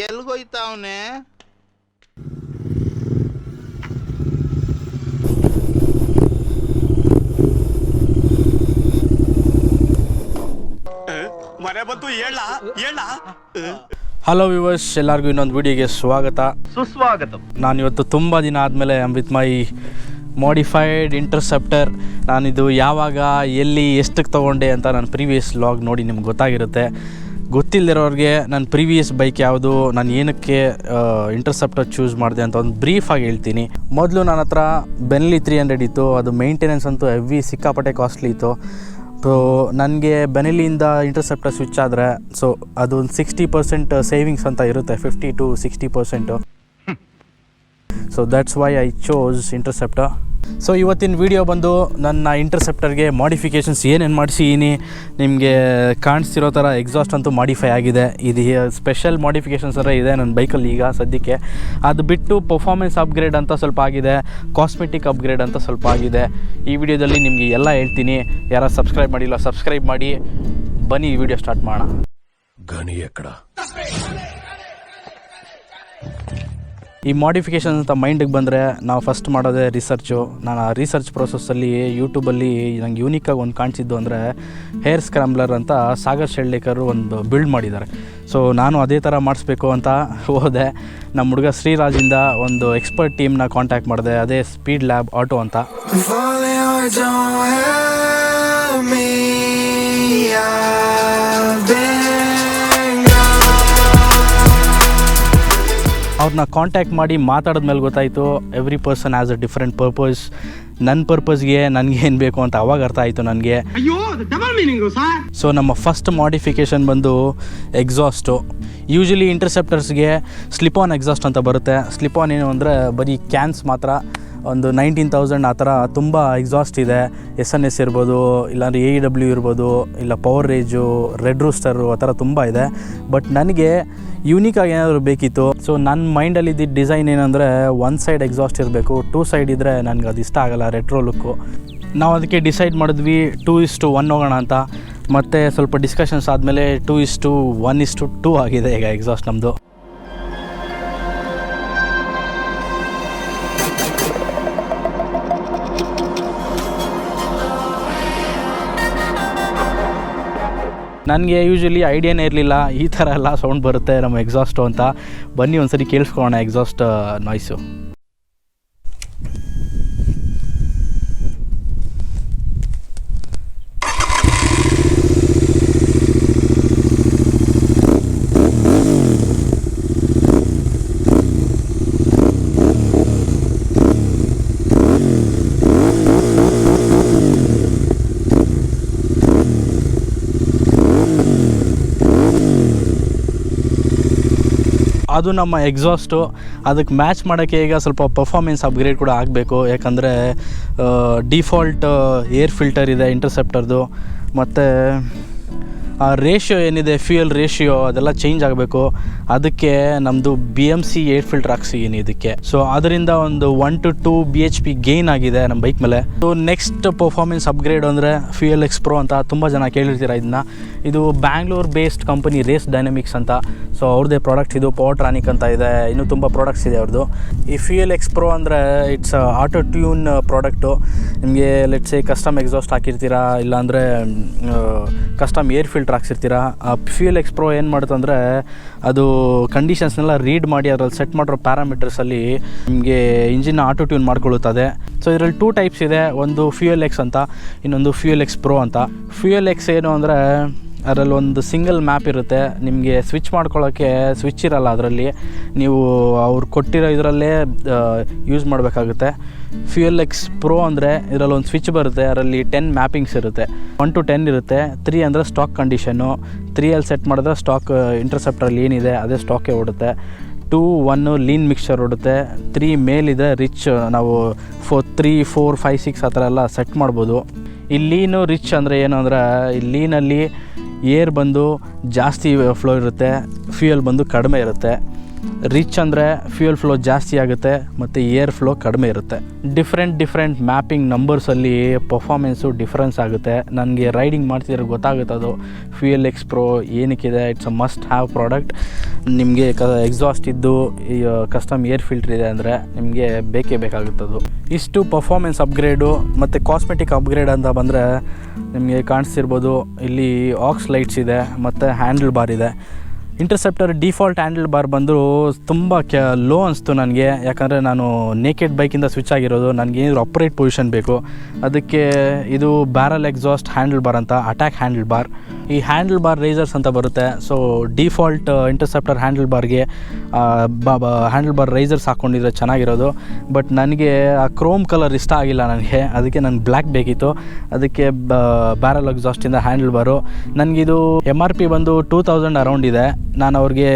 ಎಲ್ಗೋಯ್ತಾವನೆ? ಮನೆ ಬಂತು ಹೇಳ. ಹಲೋ ವ್ಯೂವರ್ಸ್, ಎಲ್ಲರಿಗೂ ಇನ್ನೊಂದು ವಿಡಿಯೋಗೆ ಸ್ವಾಗತ ಸುಸ್ವಾಗತ. ನಾನಿವತ್ತು ತುಂಬ ದಿನ ಆದಮೇಲೆ ವಿತ್ ಮೈ ಮಾಡಿಫೈಡ್ ಇಂಟರ್ಸೆಪ್ಟರ್. ನಾನಿದು ಯಾವಾಗ ಎಲ್ಲಿ ಎಷ್ಟಕ್ಕೆ ತೊಗೊಂಡೆ ಅಂತ ನಾನು ಪ್ರೀವಿಯಸ್ ವ್ಲಾಗ್ ನೋಡಿ ನಿಮ್ಗೆ ಗೊತ್ತಾಗಿರುತ್ತೆ. ಗೊತ್ತಿಲ್ಲದಿರೋರಿಗೆ ನನ್ನ ಪ್ರೀವಿಯಸ್ ಬೈಕ್ ಯಾವುದು, ನಾನು ಏನಕ್ಕೆ ಇಂಟರ್ಸೆಪ್ಟರ್ ಚೂಸ್ ಮಾಡಿದೆ ಅಂತ ಒಂದು ಬ್ರೀಫಾಗಿ ಹೇಳ್ತೀನಿ. ಮೊದಲು ನನ್ನ ಹತ್ರ ಬೆನ್ಲಿ 300 ಇತ್ತು. ಅದು ಮೇಂಟೆನೆನ್ಸ್ ಅಂತೂ ಹೆವಿ ಸಿಕ್ಕಾಪಟ್ಟೆ ಕಾಸ್ಟ್ಲಿ ಇತ್ತು. ಸೊ ನನಗೆ ಬೆನೆಲಿಯಿಂದ ಇಂಟರ್ಸೆಪ್ಟರ್ ಸ್ವಿಚ್ ಆದರೆ ಸೊ ಅದು ಒಂದು 60% ಸೇವಿಂಗ್ಸ್ ಅಂತ ಇರುತ್ತೆ, 50 to 60%. So that's why I chose interceptor. So ಇವತ್ತಿನ ವಿಡಿಯೋ ಬಂದು ನನ್ನ ಇಂಟರ್ಸೆಪ್ಟರ್ಗೆ ಮಾಡಿಫಿಕೇಷನ್ಸ್ ಏನೇನು ಮಾಡಿಸಿದ್ದೀನಿ. ನಿಮಗೆ ಕಾಣಿಸ್ತಿರೋ ಥರ ಎಕ್ಸಾಸ್ಟ್ ಅಂತೂ ಮಾಡಿಫೈ ಆಗಿದೆ. ಇದು ಸ್ಪೆಷಲ್ ಮಾಡಿಫಿಕೇಷನ್ಸ್ ಥರ ಇದೆ ನನ್ನ ಬೈಕಲ್ಲಿ ಈಗ ಸದ್ಯಕ್ಕೆ. ಅದು ಬಿಟ್ಟು ಪರ್ಫಾರ್ಮೆನ್ಸ್ ಅಪ್ಗ್ರೇಡ್ ಅಂತ ಸ್ವಲ್ಪ ಆಗಿದೆ, ಕಾಸ್ಮೆಟಿಕ್ ಅಪ್ಗ್ರೇಡ್ ಅಂತ ಸ್ವಲ್ಪ ಆಗಿದೆ. ಈ ವಿಡಿಯೋದಲ್ಲಿ ನಿಮಗೆ ಎಲ್ಲ ಹೇಳ್ತೀನಿ. ಯಾರು ಸಬ್ಸ್ಕ್ರೈಬ್ ಮಾಡಿಲ್ಲ ಸಬ್ಸ್ಕ್ರೈಬ್ ಮಾಡಿ. ಬನ್ನಿ ಈ ವಿಡಿಯೋ ಸ್ಟಾರ್ಟ್ ಮಾಡೋಣ. ಗಣಿ ಎಕ್ಕಡ ಈ ಮಾಡಿಫಿಕೇಷನ್ ಅಂತ ಮೈಂಡಿಗೆ ಬಂದರೆ ನಾವು ಫಸ್ಟ್ ಮಾಡೋದೇ ರಿಸರ್ಚು. ನಾನು ಆ ರಿಸರ್ಚ್ ಪ್ರೊಸೆಸ್ಸಲ್ಲಿ ಯೂಟ್ಯೂಬಲ್ಲಿ ನಂಗೆ ಯೂನಿಕಾಗಿ ಒಂದು ಕಾಣಿಸಿದ್ದು ಅಂದರೆ ಹೇರ್ ಸ್ಕ್ರಾಂಬ್ಲರ್ ಅಂತ ಸಾಗರ್ ಶೆಳ್ಳಿಕರು ಒಂದು ಬಿಲ್ಡ್ ಮಾಡಿದ್ದಾರೆ. ಸೊ ನಾನು ಅದೇ ಥರ ಮಾಡಿಸ್ಬೇಕು ಅಂತ ಹೋದೆ. ನಮ್ಮ ಹುಡುಗ ಶ್ರೀರಾಜಿಂದ ಒಂದು ಎಕ್ಸ್ಪರ್ಟ್ ಟೀಮ್ನ ಕಾಂಟ್ಯಾಕ್ಟ್ ಮಾಡಿದೆ, ಅದೇ ಸ್ಪೀಡ್ ಲ್ಯಾಬ್ ಆಟೋ ಅಂತ. ಅವ್ರನ್ನ ಕಾಂಟ್ಯಾಕ್ಟ್ ಮಾಡಿ ಮಾತಾಡಿದ್ಮೇಲೆ ಗೊತ್ತಾಯಿತು every person has a different purpose. ನನ್ನ ಪರ್ಪಸ್ಗೆ ನನಗೇನು ಬೇಕು ಅಂತ ಅವಾಗ ಅರ್ಥ ಆಯಿತು ನನಗೆ. ಸೊ ನಮ್ಮ ಫಸ್ಟ್ ಮಾಡಿಫಿಕೇಷನ್ ಬಂದು ಎಕ್ಸಾಸ್ಟು. ಯೂಶಲಿ ಇಂಟರ್ಸೆಪ್ಟರ್ಸ್ಗೆ ಸ್ಲಿಪ್ ಆನ್ ಎಕ್ಸಾಸ್ಟ್ ಅಂತ ಬರುತ್ತೆ. ಸ್ಲಿಪ್ ಆನ್ ಏನು ಅಂದರೆ ಬರೀ ಕ್ಯಾನ್ಸ್ ಮಾತ್ರ, ಒಂದು 19,000 ಆ ಥರ ತುಂಬ ಎಕ್ಸಾಸ್ಟ್ ಇದೆ. SNS ಇರ್ಬೋದು, ಇಲ್ಲಾಂದರೆ AEW ಇರ್ಬೋದು, ಇಲ್ಲ ಪವರ್ ರೇಜು, ರೆಡ್ ರೂಸ್ಟರು, ಆ ಥರ ತುಂಬ ಇದೆ. ಬಟ್ ನನಗೆ ಯೂನಿಕಾಗಿ ಏನಾದರೂ ಬೇಕಿತ್ತು. ಸೊ ನನ್ನ ಮೈಂಡಲ್ಲಿ ಇದ್ದಿದ್ದ ಡಿಸೈನ್ ಏನಂದರೆ ಒನ್ ಸೈಡ್ ಎಕ್ಸಾಸ್ಟ್ ಇರಬೇಕು, 2 ಸೈಡ್ ಇದ್ದರೆ ನನಗೆ ಅದು ಇಷ್ಟ ಆಗೋಲ್ಲ, ರೆಟ್ರೋ ಲುಕ್ಕು. ನಾವು ಅದಕ್ಕೆ ಡಿಸೈಡ್ ಮಾಡಿದ್ವಿ 2:1 ಹೋಗೋಣ ಅಂತ. ಮತ್ತು ಸ್ವಲ್ಪ ಡಿಸ್ಕಷನ್ಸ್ ಆದಮೇಲೆ 2:1:2 ಆಗಿದೆ ಈಗ ಎಕ್ಸಾಸ್ಟ್ ನಮ್ಮದು. ನನಗೆ ಯೂಶ್ವಲಿ ಐಡಿಯಾನೇ ಇರಲಿಲ್ಲ ಈ ಥರ ಎಲ್ಲ ಸೌಂಡ್ ಬರುತ್ತೆ ನಮ್ಮ ಎಕ್ಸಾಸ್ಟು ಅಂತ. ಬನ್ನಿ ಒಂದು ಸರಿ ಕೇಳಿಸ್ಕೊಳ್ಳೋಣ ಎಕ್ಸಾಸ್ಟ್ ನಾಯ್ಸು. ಅದು ನಮ್ಮ ಎಕ್ಸಾಸ್ಟು. ಅದಕ್ಕೆ ಮ್ಯಾಚ್ ಮಾಡೋಕ್ಕೆ ಈಗ ಸ್ವಲ್ಪ ಪರ್ಫಾರ್ಮೆನ್ಸ್ ಅಪ್ಗ್ರೇಡ್ ಕೂಡ ಆಗಬೇಕು. ಯಾಕಂದರೆ ಡಿಫಾಲ್ಟ್ ಏರ್ ಫಿಲ್ಟರ್ ಇದೆ ಇಂಟರ್ಸೆಪ್ಟರ್ದು. ಮತ್ತು ಆ ರೇಷಿಯೋ ಏನಿದೆ, ಫ್ಯೂಯಲ್ ರೇಷಿಯೋ ಅದೆಲ್ಲ ಚೇಂಜ್ ಆಗಬೇಕು. ಅದಕ್ಕೆ ನಮ್ಮದು BMC ಏರ್ ಫಿಲ್ಟರ್ ಹಾಕ್ಸಿದ್ದೀನಿ ಇದಕ್ಕೆ. ಸೊ ಅದರಿಂದ ಒಂದು 1 to 2 bhp ಗೇನ್ ಆಗಿದೆ ನಮ್ಮ ಬೈಕ್ ಮೇಲೆ. ಸೊ ನೆಕ್ಸ್ಟ್ ಪರ್ಫಾರ್ಮೆನ್ಸ್ ಅಪ್ಗ್ರೇಡ್ ಅಂದರೆ ಫ್ಯೂಯಲ್ ಎಕ್ಸ್ ಪ್ರೋ ಅಂತ ತುಂಬ ಜನ ಕೇಳಿರ್ತೀರ ಇದನ್ನ. ಇದು Bangalore based company Race Dynamics ಅಂತ. ಸೊ ಅವ್ರದ್ದೇ ಪ್ರಾಡಕ್ಟ್ಸ್ ಇದು. ಪವರ್ ಟ್ರಾನಿಕ್ ಅಂತ ಇದೆ, ಇನ್ನೂ ತುಂಬ ಪ್ರಾಡಕ್ಟ್ಸ್ ಇದೆ ಅವ್ರದ್ದು. ಈ ಫ್ಯೂಯಲ್ ಎಕ್ಸ್ ಪ್ರೋ ಅಂದರೆ ಇಟ್ಸ್ ಆಟೋ ಟ್ಯೂನ್ ಪ್ರಾಡಕ್ಟು. ನಿಮಗೆ ಲೆಟ್ಸ್ ಸೇ ಕಸ್ಟಮ್ ಎಕ್ಸಾಸ್ಟ್ ಹಾಕಿರ್ತೀರಾ, ಇಲ್ಲಾಂದರೆ ಕಸ್ಟಮ್ ಏರ್ ಫಿಲ್ಟರ್ ಹಾಕ್ಸಿರ್ತೀರಾ. ಆ ಫ್ಯೂಯಲ್ ಎಕ್ಸ್ ಪ್ರೋ ಏನು ಮಾಡುತ್ತೆ ಅಂದರೆ ಅದು ಕಂಡೀಷನ್ಸ್ನೆಲ್ಲ ರೀಡ್ ಮಾಡಿ ಅದರಲ್ಲಿ ಸೆಟ್ ಮಾಡಿರೋ ಪ್ಯಾರಾಮೀಟರ್ಸಲ್ಲಿ ನಿಮಗೆ ಇಂಜಿನ್ನ ಆಟೋ ಟ್ಯೂನ್ ಮಾಡ್ಕೊಳ್ಳುತ್ತದೆ. ಸೊ ಇದರಲ್ಲಿ 2 ಟೈಪ್ಸ್ ಇದೆ, ಒಂದು ಫ್ಯೂಯಲ್ ಎಕ್ಸ್ ಅಂತ, ಇನ್ನೊಂದು ಫ್ಯೂಯಲ್ ಎಕ್ಸ್ ಪ್ರೋ ಅಂತ. ಫ್ಯೂಯಲ್ ಎಕ್ಸ್ ಏನು ಅಂದರೆ ಅದರಲ್ಲಿ ಒಂದು ಸಿಂಗಲ್ ಮ್ಯಾಪ್ ಇರುತ್ತೆ. ನಿಮಗೆ ಸ್ವಿಚ್ ಮಾಡ್ಕೊಳ್ಳೋಕ್ಕೆ ಸ್ವಿಚ್ ಇರಲ್ಲ ಅದರಲ್ಲಿ, ನೀವು ಅವ್ರು ಕೊಟ್ಟಿರೋ ಇದರಲ್ಲೇ ಯೂಸ್ ಮಾಡಬೇಕಾಗುತ್ತೆ. ಫ್ಯೂಯಲ್ ಎಕ್ಸ್ ಪ್ರೋ ಅಂದರೆ ಇದರಲ್ಲಿ ಒಂದು ಸ್ವಿಚ್ ಬರುತ್ತೆ, ಅದರಲ್ಲಿ 10 ಮ್ಯಾಪಿಂಗ್ಸ್ ಇರುತ್ತೆ. 1 to 10 ಇರುತ್ತೆ. 3 ಅಂದರೆ ಸ್ಟಾಕ್ ಕಂಡೀಷನ್ನು. 3ಅಲ್ಲಿ ಸೆಟ್ ಮಾಡಿದ್ರೆ ಸ್ಟಾಕ್ ಇಂಟರ್ಸೆಪ್ಟರಲ್ಲಿ ಏನಿದೆ ಅದೇ ಸ್ಟಾಕೇ ಓಡುತ್ತೆ. 2, 1 ಲೀನ್ ಮಿಕ್ಸ್ಚರ್ ಓಡುತ್ತೆ. 3 ಮೇಲಿದೆ ರಿಚ್. ನಾವು 3, 4, 5, 6 ಆ ಥರ ಎಲ್ಲ ಸೆಟ್ ಮಾಡ್ಬೋದು. ಈ ಲೀನು ರಿಚ್ ಅಂದರೆ ಏನು ಅಂದರೆ ಈ ಲೀನಲ್ಲಿ ಏರ್ ಬಂದು ಜಾಸ್ತಿ ಫ್ಲೋ ಇರುತ್ತೆ, ಫ್ಯೂಯಲ್ ಬಂದು ಕಡಿಮೆ ಇರುತ್ತೆ. ರಿಚ್ ಅಂದರೆ ಫ್ಯೂಯಲ್ ಫ್ಲೋ ಜಾಸ್ತಿ ಆಗುತ್ತೆ ಮತ್ತು ಏರ್ ಫ್ಲೋ ಕಡಿಮೆ ಇರುತ್ತೆ. ಡಿಫ್ರೆಂಟ್ ಮ್ಯಾಪಿಂಗ್ ನಂಬರ್ಸಲ್ಲಿ ಪರ್ಫಾರ್ಮೆನ್ಸು ಡಿಫ್ರೆನ್ಸ್ ಆಗುತ್ತೆ. ನನಗೆ ರೈಡಿಂಗ್ ಮಾಡ್ತಿದ್ರೆ ಗೊತ್ತಾಗುತ್ತೆ ಅದು. ಫ್ಯೂಯಲ್ ಎಕ್ಸ್ ಪ್ರೋ ಏನಕ್ಕಿದೆ, it's a must have product. ನಿಮಗೆ ಎಕ್ಸಾಸ್ಟ್ ಇದ್ದು ಕಸ್ಟಮ್ ಏರ್ ಫಿಲ್ಟರ್ ಇದೆ ಅಂದರೆ ನಿಮಗೆ ಬೇಕೇ ಬೇಕಾಗುತ್ತದು. ಇಷ್ಟು ಪರ್ಫಾರ್ಮೆನ್ಸ್ ಅಪ್ಗ್ರೇಡು ಮತ್ತು ಕಾಸ್ಮೆಟಿಕ್ ಅಪ್ಗ್ರೇಡ್ ಅಂತ ಬಂದರೆ ನಿಮಗೆ ಕಾಣಿಸ್ತಿರ್ಬೋದು, ಇಲ್ಲಿ ಆಕ್ಸ್ ಲೈಟ್ಸ್ ಇದೆ ಮತ್ತು ಹ್ಯಾಂಡಲ್ ಬಾರ್ ಇದೆ. ಇಂಟರ್ಸೆಪ್ಟರ್ ಡಿಫಾಲ್ಟ್ ಹ್ಯಾಂಡಲ್ ಬಾರ್ ಬಂದು ತುಂಬ ಲೋ ಅನಿಸ್ತು ನನಗೆ, ಯಾಕಂದರೆ ನಾನು ನೇಕೆಡ್ ಬೈಕಿಂದ ಸ್ವಿಚ್ ಆಗಿರೋದು. ನನಗೇನಾದರೂ ಅಪ್ರೈಟ್ ಪೊಸಿಷನ್ ಬೇಕು, ಅದಕ್ಕೆ ಇದು ಬ್ಯಾರಲ್ ಎಕ್ಸಾಸ್ಟ್ ಹ್ಯಾಂಡಲ್ ಬಾರ್ ಅಂತ, ಅಟ್ಯಾಕ್ ಹ್ಯಾಂಡಲ್ ಬಾರ್. ಈ ಹ್ಯಾಂಡಲ್ ಬಾರ್ ರೈಸರ್ಸ್ ಅಂತ ಬರುತ್ತೆ. ಸೊ ಡಿಫಾಲ್ಟ್ ಇಂಟರ್ಸೆಪ್ಟರ್ ಹ್ಯಾಂಡಲ್ ಬಾರ್ಗೆ ಹ್ಯಾಂಡಲ್ ಬಾರ್ ರೈಸರ್ಸ್ ಹಾಕ್ಕೊಂಡಿದ್ರೆ ಚೆನ್ನಾಗಿರೋದು. ಬಟ್ ನನಗೆ ಆ ಕ್ರೋಮ್ ಕಲರ್ ಇಷ್ಟ ಆಗಿಲ್ಲ ನನಗೆ, ಅದಕ್ಕೆ ನನಗೆ ಬ್ಲ್ಯಾಕ್ ಬೇಕಿತ್ತು. ಅದಕ್ಕೆ ಬ್ಯಾರಲ್ ಎಕ್ಸಾಸ್ಟಿಂದ ಹ್ಯಾಂಡಲ್ ಬಾರು. ನನಗಿದು MRP ಬಂದು 2000 ಅರೌಂಡ್ ಇದೆ. ನಾನು ಅವ್ರಿಗೆ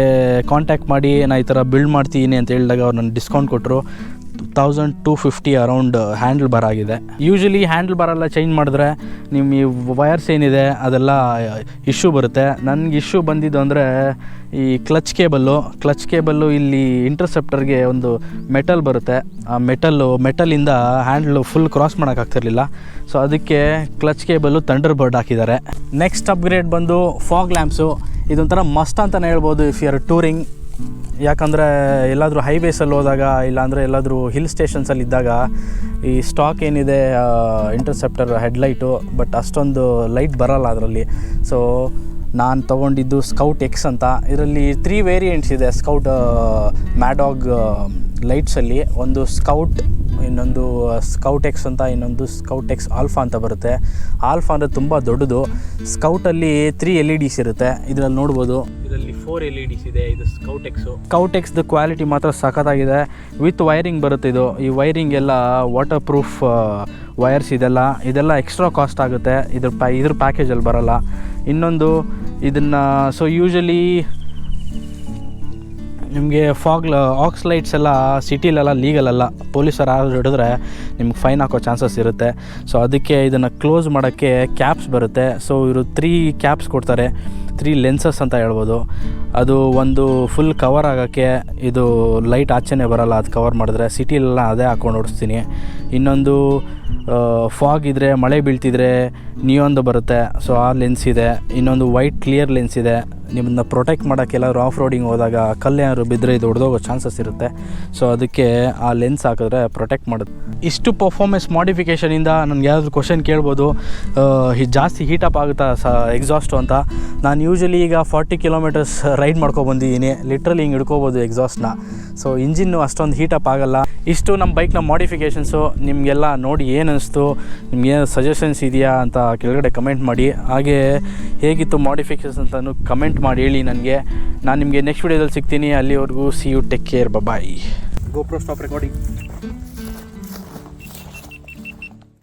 ಕಾಂಟ್ಯಾಕ್ಟ್ ಮಾಡಿ ನಾನು ಈ ಥರ ಬಿಲ್ಡ್ ಮಾಡ್ತೀನಿ ಅಂತ ಹೇಳಿದಾಗ ಅವ್ರು ನನಗೆ ಡಿಸ್ಕೌಂಟ್ ಕೊಟ್ಟರು. 1250 ಅರೌಂಡ್ ಹ್ಯಾಂಡಲ್ ಬಾರ್ ಆಗಿದೆ. ಯೂಶ್ವಲಿ ಹ್ಯಾಂಡಲ್ ಬಾರೆಲ್ಲ ಚೇಂಜ್ ಮಾಡಿದ್ರೆ ನಿಮ್ಮ ಈ ವಯರ್ಸ್ ಏನಿದೆ ಅದೆಲ್ಲ ಇಶ್ಯೂ ಬರುತ್ತೆ. ನನಗೆ ಇಶ್ಯೂ ಬಂದಿದ್ದು ಅಂದರೆ ಈ ಕ್ಲಚ್ ಕೇಬಲ್ಲು ಇಲ್ಲಿ ಇಂಟರ್ಸೆಪ್ಟರ್ಗೆ ಒಂದು ಮೆಟಲ್ ಬರುತ್ತೆ. ಆ ಮೆಟಲಿಂದ ಹ್ಯಾಂಡ್ಲು ಫುಲ್ ಕ್ರಾಸ್ ಮಾಡೋಕ್ಕಾಗ್ತಿರ್ಲಿಲ್ಲ. ಸೊ ಅದಕ್ಕೆ ಕ್ಲಚ್ ಕೇಬಲ್ಲು ಥಂಡರ್ ಬರ್ಡ್ ಹಾಕಿದ್ದಾರೆ. ನೆಕ್ಸ್ಟ್ ಅಪ್ಗ್ರೇಡ್ ಬಂದು ಫಾಗ್ ಲ್ಯಾಂಪ್ಸು. ಇದೊಂಥರ ಮಸ್ಟ್ ಅಂತಲೇ ಹೇಳ್ಬೋದು ಇಫ್ ಯು ಆರ್ ಟೂರಿಂಗ್. ಯಾಕಂದರೆ ಎಲ್ಲಾದರೂ ಹೈವೇಸಲ್ಲಿ ಹೋದಾಗ, ಇಲ್ಲಾಂದರೆ ಎಲ್ಲಾದರೂ ಹಿಲ್ ಸ್ಟೇಷನ್ಸಲ್ಲಿ ಇದ್ದಾಗ ಈ ಸ್ಟಾಕ್ ಏನಿದೆ ಇಂಟರ್ಸೆಪ್ಟರ್ ಹೆಡ್ಲೈಟು, ಬಟ್ ಅಷ್ಟೊಂದು ಲೈಟ್ ಬರೋಲ್ಲ ಅದರಲ್ಲಿ. ಸೊ ನಾನು ತೊಗೊಂಡಿದ್ದು ಸ್ಕೌಟ್ ಎಕ್ಸ್ ಅಂತ. ಇದರಲ್ಲಿ 3 ವೇರಿಯಂಟ್ಸ್ ಇದೆ ಸ್ಕೌಟ್ ಮ್ಯಾಡಾಗ್ ಲೈಟ್ಸಲ್ಲಿ. ಒಂದು ಸ್ಕೌಟ್, ಇನ್ನೊಂದು ಸ್ಕೌಟ್ ಎಕ್ಸ್ ಅಂತ, ಇನ್ನೊಂದು ಸ್ಕೌಟ್ ಎಕ್ಸ್ ಆಲ್ಫಾ ಅಂತ ಬರುತ್ತೆ. ಆಲ್ಫಾ ಅಂದರೆ ತುಂಬ ದೊಡ್ಡದು. ಸ್ಕೌಟಲ್ಲಿ 3 LEDs ಇರುತ್ತೆ. ಇದರಲ್ಲಿ ನೋಡ್ಬೋದು, ಇದರಲ್ಲಿ 4 LEDs ಇದೆ. ಇದು ಸ್ಕೌಟ್ ಎಕ್ಸ್ದು ಕ್ವಾಲಿಟಿ ಮಾತ್ರ ಸಖತ್ತಾಗಿದೆ. ವಿತ್ ವೈರಿಂಗ್ ಬರುತ್ತೆ ಇದು. ಈ ವೈರಿಂಗ್ ಎಲ್ಲ ವಾಟರ್ ಪ್ರೂಫ್ ವೈರ್ಸ್. ಇದೆಲ್ಲ ಎಕ್ಸ್ಟ್ರಾ ಕಾಸ್ಟ್ ಆಗುತ್ತೆ. ಇದ್ರ ಪ್ಯಾಕೇಜಲ್ಲಿ ಬರೋಲ್ಲ. ಇನ್ನೊಂದು ಇದನ್ನು ಸೊ ಯೂಶಲಿ ನಿಮಗೆ ಆಕ್ಸ್ ಲೈಟ್ಸ್ ಎಲ್ಲ ಸಿಟಿಲೆಲ್ಲ ಲೀಗಲ್ ಅಲ್ಲ. ಪೊಲೀಸರು ಯಾರು ಹಿಡಿದ್ರೆ ನಿಮ್ಗೆ ಫೈನ್ ಹಾಕೋ ಚಾನ್ಸಸ್ ಇರುತ್ತೆ. ಸೊ ಅದಕ್ಕೆ ಇದನ್ನು ಕ್ಲೋಸ್ ಮಾಡೋಕ್ಕೆ ಕ್ಯಾಪ್ಸ್ ಬರುತ್ತೆ. ಸೊ ಇವರು 3 ಕ್ಯಾಪ್ಸ್ ಕೊಡ್ತಾರೆ, 3 ಲೆನ್ಸಸ್ ಅಂತ ಹೇಳ್ಬೋದು. ಅದು ಒಂದು ಫುಲ್ ಕವರ್ ಆಗೋಕ್ಕೆ, ಇದು ಲೈಟ್ ಆಚೆನೇ ಬರೋಲ್ಲ ಅದು ಕವರ್ ಮಾಡಿದ್ರೆ. ಸಿಟಿಲೆಲ್ಲ ಅದೇ ಹಾಕ್ಕೊಂಡು ಓಡಿಸ್ತೀನಿ. ಇನ್ನೊಂದು ಫಾಗ್ ಇದ್ದರೆ, ಮಳೆ ಬೀಳ್ತಿದ್ರೆ ನಿಯೋನ್ದು ಬರುತ್ತೆ. ಸೊ ಆ ಲೆನ್ಸ್ ಇದೆ. ಇನ್ನೊಂದು ವೈಟ್ ಕ್ಲಿಯರ್ ಲೆನ್ಸ್ ಇದೆ. ನಿಮ್ಮನ್ನ ಪ್ರೊಟೆಕ್ಟ್ ಮಾಡೋಕ್ಕೆ ಎಲ್ಲಾದರೂ ಆಫ್ ರೋಡಿಂಗ್ ಹೋದಾಗ ಕಲ್ಲೇನಾದ್ರು ಬಿದ್ದರೆ ಇದು ಹೊಡೆದೋಗೋ ಚಾನ್ಸಸ್ ಇರುತ್ತೆ. ಸೊ ಅದಕ್ಕೆ ಆ ಲೆನ್ಸ್ ಹಾಕಿದ್ರೆ ಪ್ರೊಟೆಕ್ಟ್ ಮಾಡುತ್ತೆ. ಇಷ್ಟು ಪರ್ಫಾರ್ಮೆನ್ಸ್ ಮಾಡಿಫಿಕೇಷನಿಂದ ನನಗೆ ಯಾರಾದರೂ ಕ್ವಶನ್ ಕೇಳ್ಬೋದು, ಜಾಸ್ತಿ ಹೀಟಪ್ ಆಗುತ್ತಾ ಎಕ್ಸಾಸ್ಟು ಅಂತ. ನಾನು ಯೂಶ್ವಲಿ ಈಗ 40 ಕಿಲೋಮೀಟರ್ಸ್ ರೈಡ್ ಮಾಡ್ಕೊಬಂದಿದ್ದೀನಿ. ಲಿಟ್ರಲಿ ಹಿಂಗೆ ಹಿಡ್ಕೋಬೋದು ಎಕ್ಸಾಸ್ಟ್ನ. ಸೊ ಇಂಜಿನ್ನು ಅಷ್ಟೊಂದು ಹೀಟಪ್ ಆಗೋಲ್ಲ. ಇಷ್ಟು ನಮ್ಮ ಬೈಕ್ನ ಮಾಡಿಫಿಕೇಷನ್ಸು. ನಿಮಗೆಲ್ಲ ನೋಡಿ ಏನು ಅನಿಸ್ತು, ನಿಮ್ಗೇನು ಸಜೆಷನ್ಸ್ ಇದೆಯಾ ಅಂತ ಕೆಳಗಡೆ ಕಮೆಂಟ್ ಮಾಡಿ. ಹಾಗೆ ಹೇಗಿತ್ತು ಮಾಡಿಫಿಕೇಷನ್ಸ್ ಅಂತಲೂ ಕಮೆಂಟ್ ಮಾಡಿ ಹೇಳಿ ನನಗೆ. ನಾನು ನಿಮಗೆ ನೆಕ್ಸ್ಟ್ ವೀಡಿಯೋದಲ್ಲಿ ಸಿಗ್ತೀನಿ. ಅಲ್ಲಿವರೆಗೂ see you, take care, bye. GoPro stop recording.